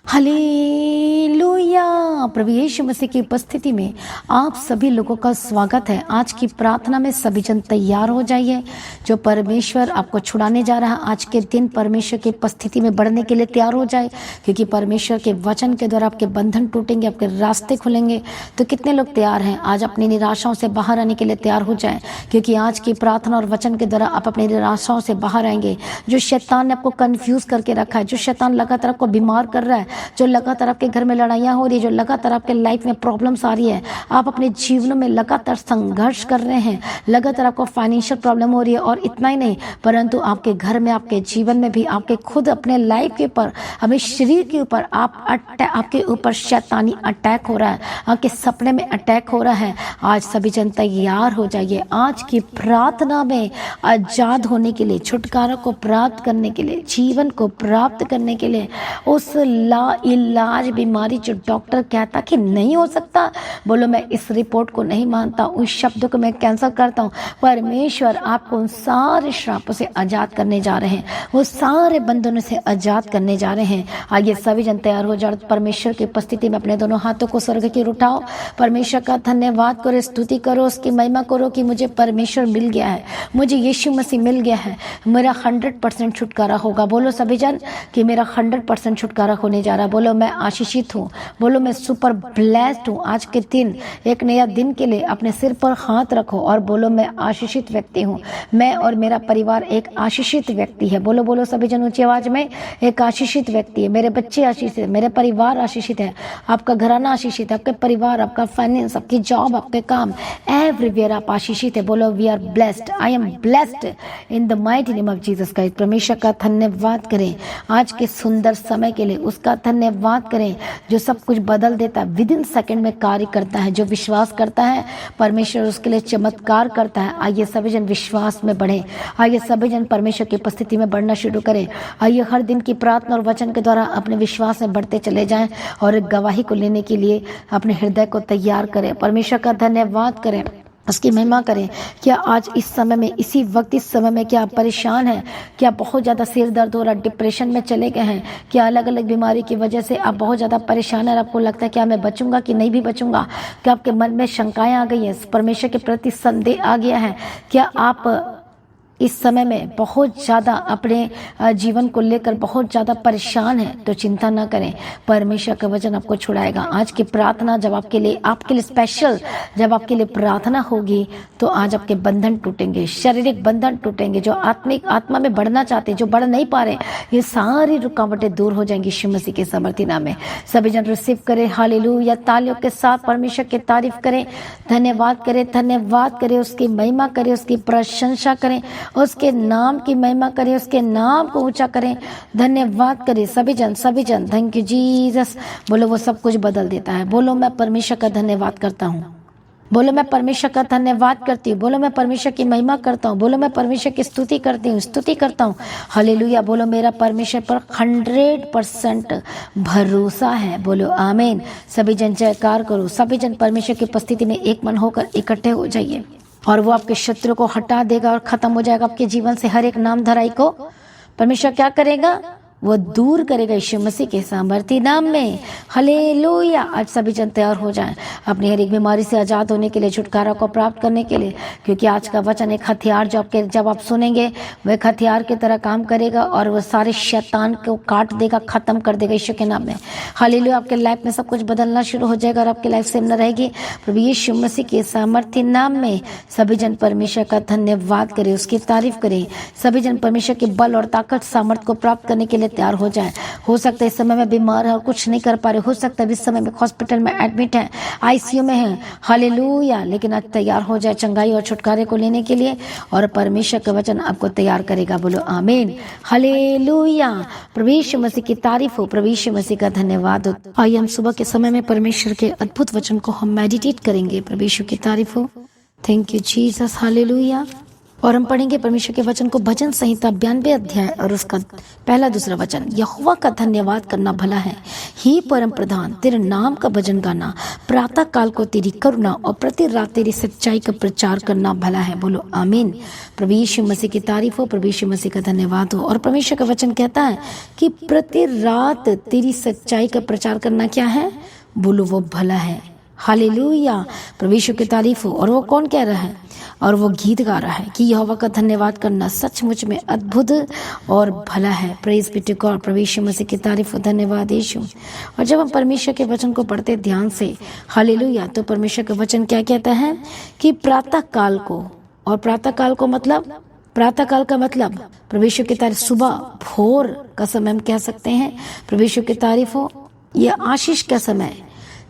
Hallelujah. प्रभु यीशु मसीह की उपस्थिति में आप सभी लोगों का स्वागत है। आज की प्रार्थना में सभी जन तैयार हो जाइए। जो परमेश्वर आपको छुड़ाने जा रहा है आज के दिन, परमेश्वर की उपस्थिति में बढ़ने के लिए तैयार हो जाए, क्योंकि परमेश्वर के वचन के द्वारा आपके बंधन टूटेंगे, आपके रास्ते खुलेंगे। तो कितने लोग तैयार हैं? आज अपनी निराशाओं से बाहर आने के लिए तैयार हो जाए, क्योंकि आज की प्रार्थना और वचन के द्वारा आप अपनी निराशाओं से बाहर आएंगे। जो शैतान ने आपको कंफ्यूज करके रखा है, जो शैतान लगातार आपको बीमार कर रहा है, जो लगातार आपके घर में लड़ाइयाँ हो रही है, जो लगातार आपके लाइफ में प्रॉब्लम्स आ रही है, आप अपने जीवन में लगातार संघर्ष कर रहे हैं, लगातार आपको फाइनेंशियल प्रॉब्लम हो रही है, और इतना ही नहीं परंतु आपके घर में, आपके जीवन में भी, आपके खुद अपने लाइफ के ऊपर, अपने शरीर के ऊपर आपके ऊपर शैतानी अटैक हो रहा है, आपके सपने में अटैक हो रहा है। आज सभी जन तैयार हो जाइए। आज की प्रार्थना में आजाद होने के लिए, छुटकारा को प्राप्त करने के लिए, जीवन को प्राप्त करने के लिए, उस इलाज बीमारी जो डॉक्टर कहता कि नहीं हो सकता, बोलो मैं इस रिपोर्ट को नहीं मानता, उस शब्द को मैं कैंसिल करता हूँ। परमेश्वर आपको उन सारे श्रापों से आजाद करने जा रहे हैं, वो सारे बंधनों से आजाद करने जा रहे हैं। आइए सभी जन तैयार हो जाओ। परमेश्वर की उपस्थिति में अपने दोनों हाथों को स्वर्ग की ओर उठाओ। परमेश्वर का धन्यवाद करो, स्तुति करो, उसकी महिमा करो कि मुझे परमेश्वर मिल गया है, मुझे यीशु मसीह मिल गया है, मेरा 100% छुटकारा होगा। बोलो सभी जन कि मेरा 100% छुटकारा होने जा रहा है। बोलो मैं आशीषित हूँ, बोलो मैं सुपर ब्लेस्ड हूँ। आज के दिन, एक नया दिन के लिए अपने सिर पर हाथ रखो और बोलो मैं आशीषित व्यक्ति हूँ, मैं और मेरा परिवार एक आशीषित व्यक्ति है। बोलो बोलो सभी जन ऊंची आवाज में, एक आशीषित व्यक्ति है, मेरे बच्चे आशीषित है, मेरे परिवार आशीषित है, आपका घराना आशीषित है, आपके परिवार, आपका फाइनेंस, आपकी जॉब, आपके काम, एवरीवेयर आप आशीषित है। बोलो we are blessed, I am blessed in the mighty name of Jesus Christ. परमेश्वर का धन्यवाद करें आज के सुंदर समय के लिए, उसका धन्यवाद करें जो सब कुछ बदल देता है, विद इन सेकंड में कार्य करता है। जो विश्वास करता है परमेश्वर उसके लिए चमत्कार करता है। आइए सभी जन विश्वास में बढ़े, आइए सभी जन परमेश्वर की उपस्थिति में बढ़ना शुरू करें। आइए हर दिन की प्रार्थना और वचन के द्वारा अपने विश्वास में बढ़ते चले जाएं और एक गवाही को लेने के लिए अपने हृदय को तैयार करें। परमेश्वर का धन्यवाद करें, उसकी महिमा करें। क्या आज इस समय में, इसी वक्त, इस समय में क्या आप परेशान हैं? क्या बहुत ज़्यादा सिर दर्द हो रहा, डिप्रेशन में चले गए हैं? क्या अलग अलग बीमारी की वजह से आप बहुत ज़्यादा परेशान हैं और आपको लगता है क्या मैं बचूंगा कि नहीं भी बचूंगा? क्या आपके मन में शंकाएं आ गई हैं, परमेश्वर के प्रति संदेह आ गया है? क्या आप इस समय में बहुत ज़्यादा अपने जीवन को लेकर बहुत ज़्यादा परेशान है? तो चिंता ना करें, परमेश्वर का वचन आपको छुड़ाएगा। आज की प्रार्थना जब आपके लिए स्पेशल, जब आपके लिए प्रार्थना होगी तो आज आपके बंधन टूटेंगे, शारीरिक बंधन टूटेंगे। जो आत्मा में बढ़ना चाहते हैं, जो बढ़ नहीं पा रहे, ये सारी रुकावटें दूर हो जाएंगी यीशु मसीह के समर्थी नाम में। सभी जन रिसीव करें हालेलुया, तालियों के साथ परमेश्वर की तारीफ करें, धन्यवाद करें, उसकी महिमा करें, उसकी प्रशंसा करें, उसके नाम की महिमा करें, उसके नाम को ऊंचा करें, धन्यवाद करें। सभी जन थैंक यू जीसस। बोलो वो सब कुछ बदल देता है। बोलो मैं परमेश्वर का धन्यवाद करता हूँ, बोलो मैं परमेश्वर का धन्यवाद करती हूँ, बोलो मैं परमेश्वर की महिमा करता हूँ, बोलो मैं परमेश्वर की स्तुति करता हूँ। हालेलुया। बोलो मेरा परमेश्वर पर 100% भरोसा है। बोलो आमीन। सभी जन जयकार करो। सभी जन परमेश्वर की उपस्थिति में एक मन होकर इकट्ठे हो जाइए और वो आपके शत्रु को हटा देगा और खत्म हो जाएगा आपके जीवन से हर एक नाम धराई को। परमेश्वर क्या करेगा? वो दूर करेगा यीशु मसीह के सामर्थी नाम में। हालेलुया। आज सभी जन तैयार हो जाएं अपनी हर एक बीमारी से आजाद होने के लिए, छुटकारा को प्राप्त करने के लिए, क्योंकि आज का वचन एक हथियार जब आप सुनेंगे वह एक हथियार की तरह काम करेगा और वो सारे शैतान को काट देगा, खत्म कर देगा यीशु के नाम में। हालेलुया। आपके लाइफ में सब कुछ बदलना शुरू हो जाएगा और आपकी लाइफ सेम न रहेगी। प्रभु यीशु मसीह के सामर्थी नाम में सभी जन परमेश्वर का धन्यवाद करें, उसकी तारीफ करें। सभी जन परमेश्वर के बल और ताकत, सामर्थ को प्राप्त करने के लिए तैयार हो जाए। हो सकता है इस समय में बीमार है और कुछ नहीं कर पा रहे, हो सकता है इस समय में हॉस्पिटल में एडमिट है, आईसीयू में है। हालेलुया। लेकिन आज तैयार हो जाए चंगाई और छुटकारे को लेने के लिए, और परमेश्वर का वचन आपको तैयार करेगा। बोलो आमीन। हालेलुया। प्रभु यीशु मसीह की तारीफ हो, प्रभु यीशु मसीह का धन्यवाद हो। आइए हम सुबह के समय में परमेश्वर के अद्भुत वचन को हम मेडिटेट करेंगे। प्रभु यीशु की तारीफ हो। Thank you Jesus. हालेलुया। और हम पढ़ेंगे परमेश्वर के वचन को भजन संहिता 92 अध्याय और उसका पहला दूसरा वचन। यहोवा का धन्यवाद करना भला है, ही परम प्रधान तेरे नाम का भजन गाना, प्रातः काल को तेरी करुणा और प्रति रात तेरी सच्चाई का प्रचार करना भला है। बोलो आमीन। प्रभु यीशु मसीह की तारीफ हो, प्रभु यीशु मसीह का धन्यवाद हो। और परमेश्वर का वचन कहता है कि प्रति रात तेरी सच्चाई का प्रचार करना क्या है? बोलो वो भला है। हालेलुया, प्रभु यीशु की तारीफ हो। और वो कौन कह रहा है? और वो गीत गा रहा है कि यहोवा का धन्यवाद करना सचमुच में अद्भुत और भला है। Praise be to God. प्रभु यीशु मसीह की तारीफ हो, धन्यवाद यीशु। और जब हम परमेश्वर के वचन को पढ़ते ध्यान से, हालेलुया, तो परमेश्वर का वचन क्या कहता है कि प्रातः काल को, और प्रातः काल को मतलब, प्रातः काल का मतलब प्रभु यीशु की तारीफ, सुबह भोर का समय हम कह सकते हैं। प्रभु यीशु की तारीफ हो। यह आशीष का समय,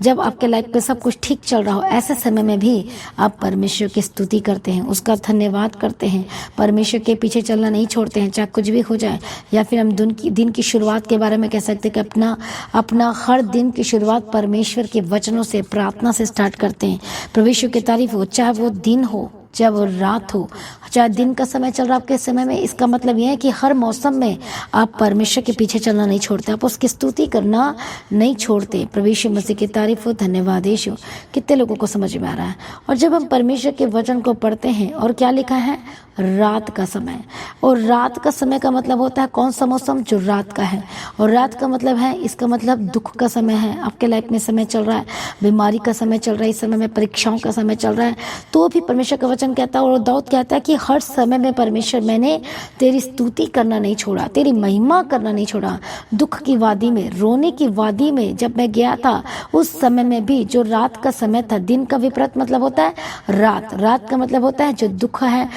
जब आपके लाइफ पे सब कुछ ठीक चल रहा हो, ऐसे समय में भी आप परमेश्वर की स्तुति करते हैं, उसका धन्यवाद करते हैं, परमेश्वर के पीछे चलना नहीं छोड़ते हैं, चाहे कुछ भी हो जाए। या फिर हम दिन की शुरुआत के बारे में कह सकते हैं कि अपना हर दिन की शुरुआत परमेश्वर के वचनों से, प्रार्थना से स्टार्ट करते हैं। परमेश्वर की तारीफ हो। चाहे वो दिन हो, चाहे वो रात हो, चाहे दिन का समय चल रहा आपके समय में, इसका मतलब यह है कि हर मौसम में आप परमेश्वर के पीछे चलना नहीं छोड़ते, आप उसकी स्तुति करना नहीं छोड़ते। प्रभु यीशु मसीह की तारीफ हो, धन्यवाद यीशु। कितने लोगों को समझ में आ रहा है? और जब हम परमेश्वर के वचन को पढ़ते हैं, और क्या लिखा है? रात का समय। और रात का समय का मतलब होता है कौन सा मौसम? जो रात का है। और रात का मतलब है, इसका मतलब दुख का समय है। आपके लाइफ में समय चल रहा है, बीमारी का समय चल रहा है, इस समय में परीक्षाओं का समय चल रहा है, तो भी परमेश्वर का वचन कहता है, और दाऊद कहता है कि हर समय में परमेश्वर, मैंने तेरी स्तुति करना नहीं छोड़ा, तेरी महिमा करना नहीं छोड़ा। दुख की वादी में, रोने की वादी में जब मैं गया था, उस समय में भी जो रात का समय था, दिन का विपरीत मतलब होता है रात। रात का मतलब होता है जो दुख है,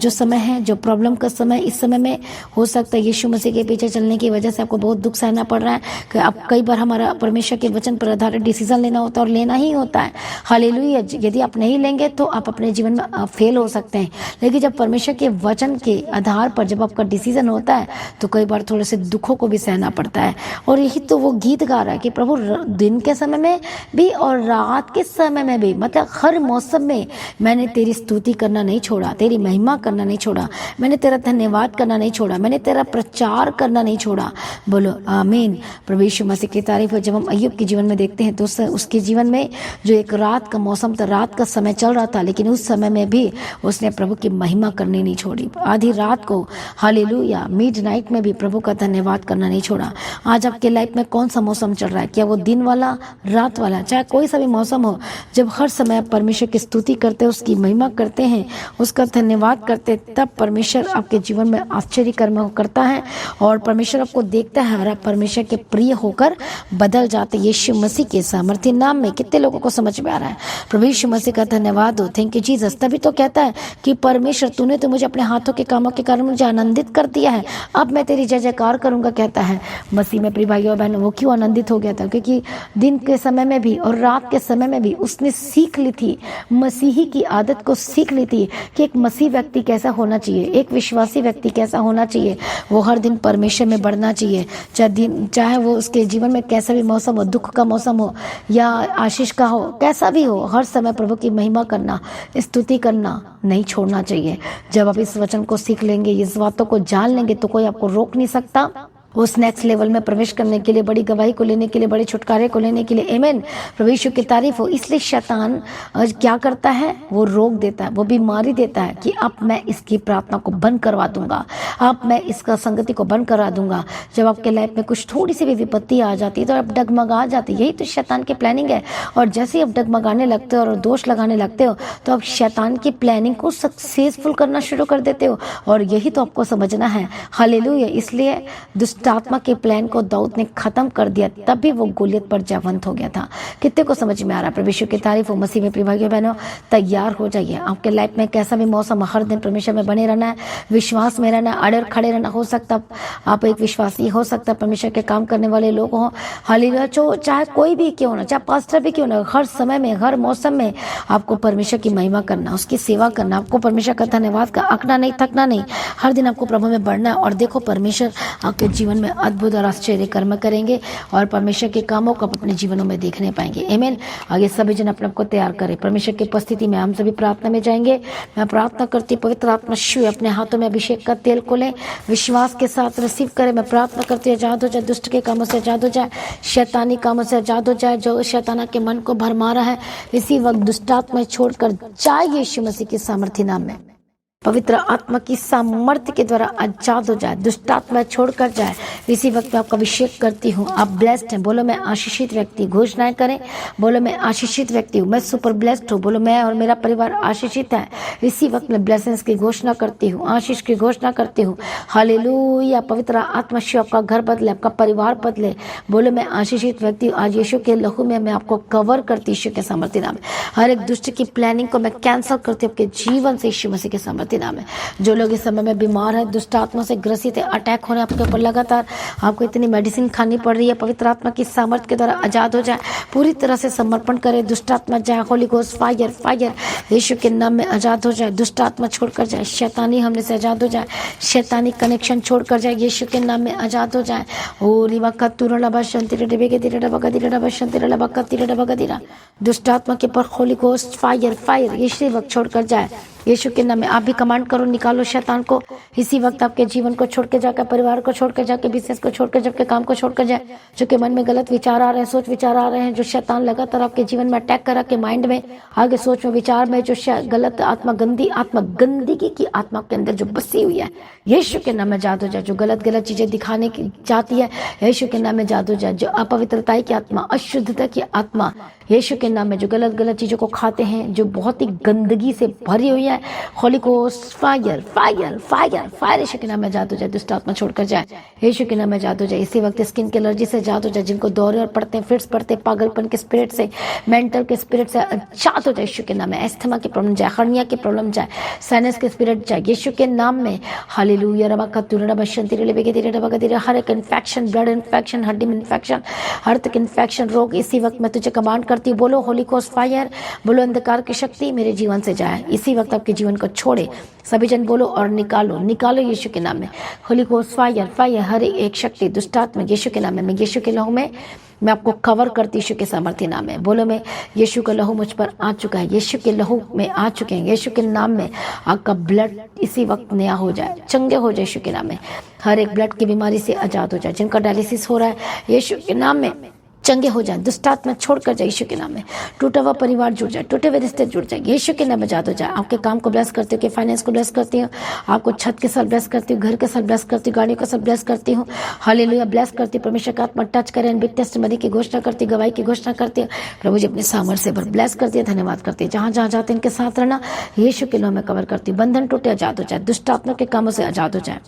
जो समय है, जो प्रॉब्लम का समय। इस समय में हो सकता है यीशु मसीह के पीछे चलने की वजह से आपको बहुत दुख सहना पड़ रहा है, कि अब कई बार हमारा परमेश्वर के वचन पर आधारित डिसीजन लेना होता है, और लेना ही होता है। हालेलुया। यदि आप नहीं लेंगे तो आप अपने जीवन में फेल हो सकते हैं। लेकिन जब परमेश्वर के वचन के आधार पर जब आपका डिसीजन होता है, तो कई बार थोड़े से दुखों को भी सहना पड़ता है। और यही तो वो गीत गा रहा है कि प्रभु दिन के समय में भी और रात के समय में भी, मतलब हर मौसम में मैंने तेरी स्तुति करना नहीं छोड़ा, तेरी महिमा करना नहीं छोड़ा, मैंने तेरा धन्यवाद करना नहीं छोड़ा, मैंने तेरा प्रचार करना नहीं छोड़ा। बोलो आमीन। प्रभु यीशु मसीह की तारीफ हो। जब हम अय्यूब के जीवन में देखते हैं, तो उसके जीवन में जो एक रात का मौसम था, रात का समय चल रहा था, लेकिन उस समय में भी उसने प्रभु की महिमा करनी नहीं छोड़ी। आधी रात को, हालेलुया, मिडनाइट में भी प्रभु का धन्यवाद करना नहीं छोड़ा। आज आपके लाइफ में कौन सा मौसम चल रहा है? क्या वो दिन वाला, रात वाला, चाहे कोई सा भी मौसम हो, जब हर समय आप परमेश्वर की स्तुति करते हैं, उसकी महिमा करते हैं, उसका धन्यवाद करते, तब परमेश्वर आपके जीवन में आश्चर्य कर्म करता है, और परमेश्वर आपको देखता है, और आप परमेश्वर के प्रिय होकर बदल जाते। यीशु मसीह के सामर्थ्य नाम में। कितने लोगों को समझ में आ रहा है? प्रभु यीशु मसीह का धन्यवाद हो। Thank you Jesus. तभी तो कहता है कि परमेश्वर, तूने तो मुझे अपने हाथों के कामों के कारण मुझे आनंदित कर दिया है, अब मैं तेरी जय जयकार करूंगा, कहता है मसीह में। प्रिय भाइयों और बहनों, वो क्यों आनंदित हो गया था? क्योंकि दिन के समय में भी और रात के समय में भी उसने सीख ली थी, मसीही की आदत को सीख ली थी कि एक मसीह व्यक्ति कैसा होना चाहिए, एक विश्वासी व्यक्ति कैसा होना चाहिए। वो हर दिन परमेश्वर में बढ़ना चाहिए, चाहे वो उसके जीवन में कैसा भी मौसम हो, दुख का मौसम हो या आशीष का हो, कैसा भी हो, हर समय प्रभु की महिमा करना, स्तुति करना नहीं छोड़ना चाहिए। जब आप इस वचन को सीख लेंगे, इस बातों को जान लेंगे, तो कोई आपको रोक नहीं सकता उस नेक्स्ट लेवल में प्रवेश करने के लिए, बड़ी गवाही को लेने के लिए, बड़े छुटकारे को लेने के लिए। आमीन। प्रभु यीशु की तारीफ हो। इसलिए शैतान क्या करता है? वो रोक देता है, वो बीमारी देता है कि अब मैं इसकी प्रार्थना को बंद करवा दूंगा, अब मैं इसका संगति को बंद करा दूंगा। जब आपके लाइफ में कुछ थोड़ी सी भी विपत्ति आ जाती है, तो आप डगमगा जाती है। यही तो शैतान की प्लानिंग है। और जैसे ही आप डगमगाने लगते हो और दोष लगाने लगते हो, तो आप शैतान की प्लानिंग को सक्सेसफुल करना शुरू कर देते हो। और यही तो आपको समझना है। हालेलुया। इसलिए आत्मा के प्लान को दाऊद ने खत्म कर दिया, तभी वो गोलियत पर जयवंत हो गया था। कितने को समझ में आ रहा है? प्रभु यीशु की तारीफ हो। मसीह में प्रिय भाइयों बहनों, तैयार हो जाइए। आपके लाइफ में कैसा भी मौसम, हर दिन परमेश्वर में बने रहना है, विश्वास में रहना, अड़े और खड़े रहना। हो सकता आप एक विश्वासी, हो सकता परमेश्वर के काम करने वाले लोग हों, हालेलुया, चाहे कोई भी क्यों ना, चाहे पास्टर भी क्यों ना, हर समय में, हर मौसम में आपको परमेश्वर की महिमा करना, उसकी सेवा करना, आपको परमेश्वर का धन्यवाद का अकना नहीं, थकना नहीं। हर दिन आपको प्रभु में बढ़ना है। और देखो, परमेश्वर आपके जीवन जीवन में अद्भुत और आश्चर्य कर्म करेंगे और परमेश्वर के कामों को अपने जीवनों में देखने पाएंगे। आमीन। आगे सभी जन अपने आप को तैयार करें। परमेश्वर की उपस्थिति में हम सभी प्रार्थना में जाएंगे। मैं प्रार्थना करती पवित्र आत्मा शिव अपने हाथों में अभिषेक का तेल को लें, विश्वास के साथ रिसीव करें। मैं प्रार्थना करती हूँ आजाद हो जाए, दुष्ट के कामों से आजाद हो जाए, शैतानी कामों से आजाद हो जाए, जो शैताना के मन को भरमा रहा है इसी वक्त दुष्टात्मा छोड़कर जाए यीशु मसीह के सामर्थ्य नाम में। पवित्र आत्मा की सामर्थ्य के द्वारा आजाद हो जाए, दुष्टात्मा छोड़कर जाए इसी वक्त मैं आपका अभिषेक करती हूँ। आप ब्लेस्ड हैं, बोलो मैं आशीषित व्यक्ति। घोषणाएं करें, बोलो मैं आशीषित व्यक्ति हूँ, मैं सुपर ब्लेस्ड हूँ। बोलो मैं और मेरा परिवार आशीषित है। इसी वक्त मैं ब्लेसिंग्स की घोषणा करती हूँ, आशीष की घोषणा करती हूँ। हालेलुया। पवित्र आत्मा शिव आपका घर बदले, आपका परिवार बदले। बोलो मैं आशीषित व्यक्ति हूँ। आज यीशु के लहू में मैं आपको कवर करती यीशु के सामर्थ्य नाम में। हर एक दुष्ट की प्लानिंग को मैं कैंसिल करती हूँ आपके जीवन से यीशु मसीह के सामर्थ्य नाम है। जो लोग इस समय में बीमार है, दुष्ट आत्मा से ग्रसित है, अटैक हो रहे हैं आपके ऊपर लगातार, आपको इतनी मेडिसिन खानी पड़ रही है, पवित्र आत्मा की सामर्थ्य के द्वारा आजाद हो जाए। पूरी तरह से समर्पण करें। दुष्ट आत्मा जाए, Holi ghost fire fire Yeshu के नाम में आजाद हो जाए। दुष्ट आत्मा छोड़कर जाए, शैतानी हमले से आजाद हो जाए, शैतानी कनेक्शन छोड़कर जाए, यीशु के नाम में आजाद हो जाए। होली वक्का तुरला बशंती रे के दिरा बका दिरा बशंती रे बका दिरा बका दिरा। दुष्ट आत्मा के पर होली घोस्ट फायर फायर इसी वक्त छोड़कर जाए यीशु के नाम में। आप भी कमांड करो, निकालो शैतान को इसी वक्त आपके जीवन को छोड़ के जाकर, परिवार को छोड़ के जाके, बिजनेस को छोड़ के जाके, काम को छोड़ कर जाए। जो कि मन में गलत विचार आ रहे हैं, सोच विचार आ रहे हैं, जो शैतान लगातार आपके जीवन में अटैक कर के माइंड में, आगे सोच में, विचार में, जो गलत आत्मा, गंदगी की आत्मा के अंदर जो बसी हुई है, यीशु के नाम में आजाद हो जाए। जो गलत चीजें दिखाने की चाहती है, यीशु के नाम में आजाद हो जाए। जो अपवित्रता की आत्मा, अशुद्धता की आत्मा, यीशु के नाम में जो गलत चीजों को खाते हैं, जो बहुत ही गंदगी से भरी हुई है, holy ghost fire fire fire fire Yeshu के नाम में आजाद हो जाए। दुष्ट आत्मा छोड़कर जाए, यीशु के नाम में आजाद हो जाए। इसी वक्त स्किन की एलर्जी से आजाद हो जाए। जिनको दौरे और पड़ते हैं, फिट्स पड़ते हैं, पागलपन के स्पिरिट से, मेंटल के स्पिरिट से आजाद हो जाए यीशु के नाम में। एस्थमा की प्रॉब्लम जाए, हर्निया की प्रॉब्लम जाए, साइनस के स्पिरिट जाए यीशु के नाम में। हालेलुया। रबा कतुरा बशंती रे लेबे के दिरे रबा के दिरे। हर एक इन्फेक्शन, ब्लड इन्फेक्शन, हड्डी में इन्फेक्शन, हर तक इन्फेक्शन, रोग इसी वक्त मैं तुझे कमांड करती हूँ। बोलो होली घोस्ट फायर, बोलो अंधकार की शक्ति मेरे जीवन से जाए, इसी वक्त आपके जीवन को छोड़े। सभी जन बोलो और निकालो, निकालो यीशु के नाम में। होली घोस्ट फायर फायर हर एक शक्ति, दुष्टात्मा यीशु के नाम में। मैं यीशु के लहू में मैं आपको कवर करती यीशु के सामर्थ्य नाम में। बोलो मैं यीशु का लहू मुझ पर आ चुका है, यीशु के लहू में आ चुके हैं। यीशु के नाम में आपका ब्लड इसी वक्त नया हो जाए, चंगे हो जाए यीशु के नाम में। हर एक ब्लड की बीमारी से आजाद हो जाए। जिनका डायलिसिस हो रहा है, यीशु के नाम में चंगे हो जाए। दुष्टात्मा छोड़कर जाए यीशु के नाम में। टूटा हुआ परिवार जुड़ जाए, टूटे हुए रिश्ते जुड़ जाए, यीशु के नाम में आजाद हो जाए। आपके काम को ब्लेस करती हूँ, फाइनेंस को ब्लेस करती हूँ, आपको छत के साथ ब्लेस करती हूँ, घर के साथ ब्लेस करती हूँ, गाड़ियों के साथ ब्लेस करती हूँ। हालेलुया। ब्लेस करती हूँ। परमेश्वर का आत्मा टच करें। बिग टेस्टिमनी की घोषणा करती हूँ, गवाही की घोषणा करती हूँ। प्रभु जी अपने सामर्थ्य से भर ब्लेस करती है, धन्यवाद करती है। जहाँ जहाँ जाते हैं इनके साथ रहना, यीशु के नाम में कवर करती हूँ। बंधन टूटे, आजाद हो जाए, दुष्टात्मा के कामों से आजाद हो जाए।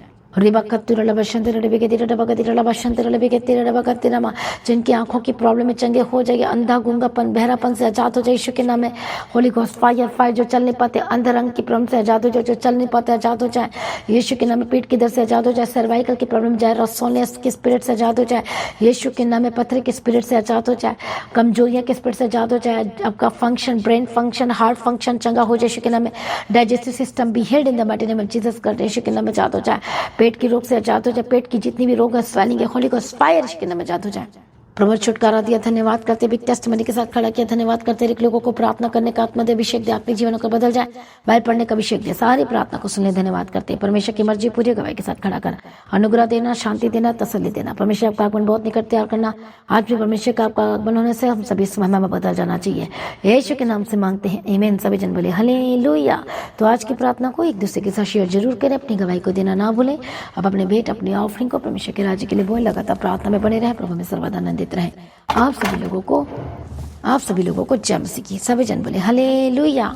जिनकी आंखों की प्रॉब्लम में चंगे हो जाएगी, अंधा गूंगापन बहरापन से आजाद हो जाए यीशु के नाम में। होली घोस्ट फायर फायर जो चल नहीं पाते, अंध रंग की प्रॉब्लम से आजाद हो जाए, जो चल नहीं पाते आजाद हो जाए यीशु के नाम में। पीठ की दर्द से आजाद हो जाए, सर्वाइकल की प्रॉब्लम जाए, रसोनियस के स्पिरिट से आजाद हो जाए यीशु के नाम में। पत्थर के स्पिरिट से आजाद हो जाए, कमजोरियां के स्पिरिट से आजाद हो जाए। आपका function, brain function, heart function चंगा हो जाए यीशु के नाम में। Digestive system be healed in the mighty name of Jesus करते यीशु के नाम में आजाद हो जाए। पेट की रोग से आजाद हो जाए, पेट की जितनी भी रोग है, स्वेलिंग है, होली घोस्ट फायर यीशु के नाम में आजाद हो जाए। प्रभु छुटकारा दिया, धन्यवाद करते। बिग टेस्टिमनी के साथ खड़ा किया, धन्यवाद करते। एक लोगों को प्रार्थना करने का आत्मा दे, अभिषेक दे, अपने जीवनों को बदल जाए, बाइबल पढ़ने का अभिषेक दे, सारी प्रार्थना को सुनने धन्यवाद करते। परमेश्वर की मर्जी पूरी गवाही के साथ खड़ा कर, अनुग्रह देना, शांति देना, तसल्ली देना। परमेश्वर आपका आगमन बहुत निकट तैयार करना। आज भी परमेश्वर का आपका आगमन होने से हम सभी समय में बदल जाना चाहिए। यीशु के नाम से मांगते हैं, आमीन। सभी जन बोले हालेलुया। तो आज की प्रार्थना को एक दूसरे के साथ शेयर जरूर करें, अपनी गवाही को देना ना भूलें। अब अपने भेंट, अपनी ऑफरिंग को परमेश्वर के राज्य के लिए बोले, लगातार प्रार्थना में बने रहे, प्रभु में सर्वदा आनंदित रहे। आप सभी लोगों को जय मसीह की। सभी जन बोले हालेलुया।